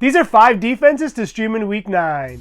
These are 5 defenses to stream in Week 9.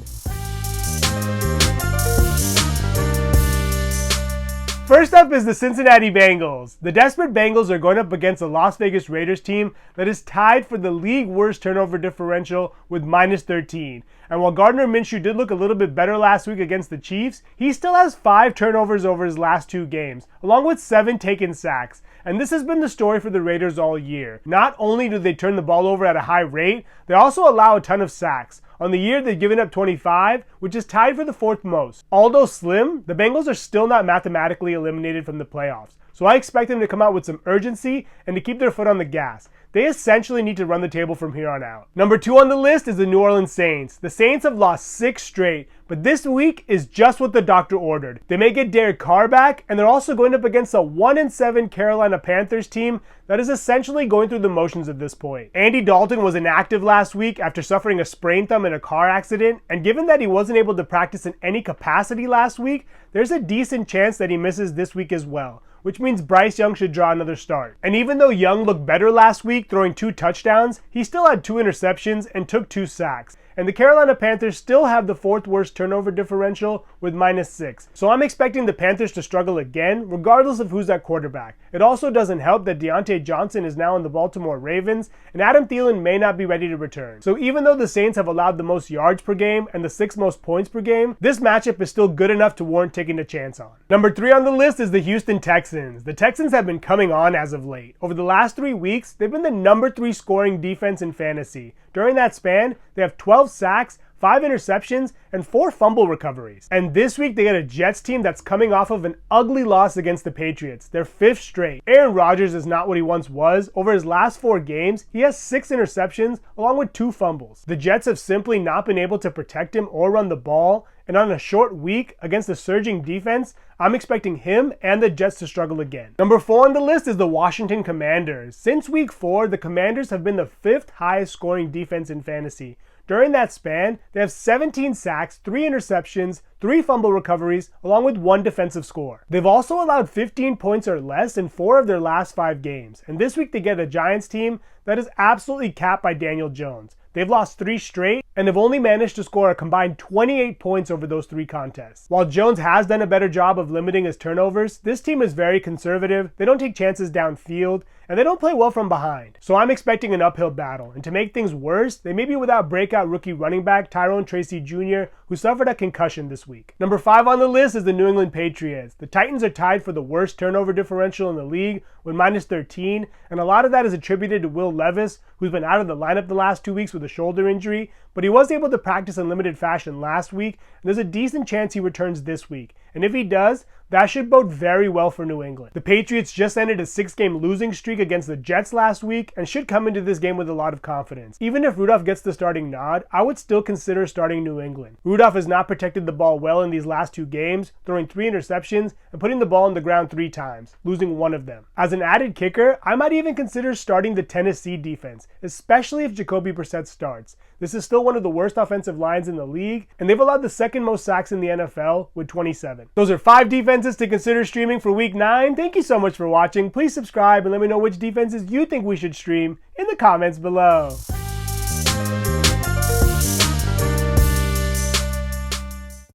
First up is the Cincinnati Bengals. The desperate Bengals are going up against the Las Vegas Raiders team that is tied for the league worst turnover differential with -13. And while Gardner Minshew did look a little bit better last week against the Chiefs, he still has 5 turnovers over his last 2 games, along with 7 taken sacks. And this has been the story for the Raiders all year. Not only do they turn the ball over at a high rate, they also allow a ton of sacks. On the year, they've given up 25, which is tied for the 4th most. Although slim, the Bengals are still not mathematically eliminated from the playoffs. So I expect them to come out with some urgency and to keep their foot on the gas. They essentially need to run the table from here on out. Number 2 on the list is the New Orleans Saints. The Saints have lost 6 straight, but this week is just what the doctor ordered. They may get Derek Carr back, and they're also going up against a 1-7 Carolina Panthers team that is essentially going through the motions at this point. Andy Dalton was inactive last week after suffering a sprained thumb in a car accident, and given that he wasn't able to practice in any capacity last week, there's a decent chance that he misses this week as well, which means Bryce Young should draw another start. And even though Young looked better last week, throwing 2 touchdowns, he still had 2 interceptions and took 2 sacks. And the Carolina Panthers still have the 4th worst turnover differential with -6. So I'm expecting the Panthers to struggle again, regardless of who's at quarterback. It also doesn't help that Deontay Johnson is now in the Baltimore Ravens, and Adam Thielen may not be ready to return. So even though the Saints have allowed the most yards per game and the 6th most points per game, this matchup is still good enough to warrant taking a chance on. Number 3 on the list is the Houston Texans. The Texans have been coming on as of late. Over the last 3 weeks, they've been the number 3 scoring defense in fantasy. During that span, they have 12 sacks, 5 interceptions, and 4 fumble recoveries. And this week, they get a Jets team that's coming off of an ugly loss against the Patriots, their 5th straight. Aaron Rodgers is not what he once was. Over his last 4 games, he has 6 interceptions, along with 2 fumbles. The Jets have simply not been able to protect him or run the ball, and on a short week against a surging defense, I'm expecting him and the Jets to struggle again. Number 4 on the list is the Washington Commanders. Since week 4, the Commanders have been the 5th highest scoring defense in fantasy. During that span, they have 17 sacks, 3 interceptions, 3 fumble recoveries, along with 1 defensive score. They've also allowed 15 points or less in 4 of their last 5 games. And this week they get a Giants team that is absolutely capped by Daniel Jones. They've lost 3 straight and have only managed to score a combined 28 points over those 3 contests. While Jones has done a better job of limiting his turnovers, this team is very conservative, they don't take chances downfield, and they don't play well from behind. So I'm expecting an uphill battle, and to make things worse, they may be without breakout rookie running back Tyrone Tracy Jr., who suffered a concussion this week. Number 5 on the list is the New England Patriots. The Titans are tied for the worst turnover differential in the league with -13, and a lot of that is attributed to Will Levis, who's been out of the lineup the last 2 weeks with a shoulder injury, but he was able to practice in limited fashion last week, and there's a decent chance he returns this week. And if he does, that should bode very well for New England. The Patriots just ended a 6-game losing streak against the Jets last week and should come into this game with a lot of confidence. Even if Rudolph gets the starting nod, I would still consider starting New England. Rudolph has not protected the ball well in these last 2 games, throwing 3 interceptions and putting the ball on the ground 3 times, losing 1 of them. As an added kicker, I might even consider starting the Tennessee defense, especially if Jacoby Brissett starts. This is still one of the worst offensive lines in the league, and they've allowed the 2nd most sacks in the NFL with 27. Those are 5 defenses to consider streaming for Week 9. Thank you so much for watching. Please subscribe and let me know which defenses you think we should stream in the comments below.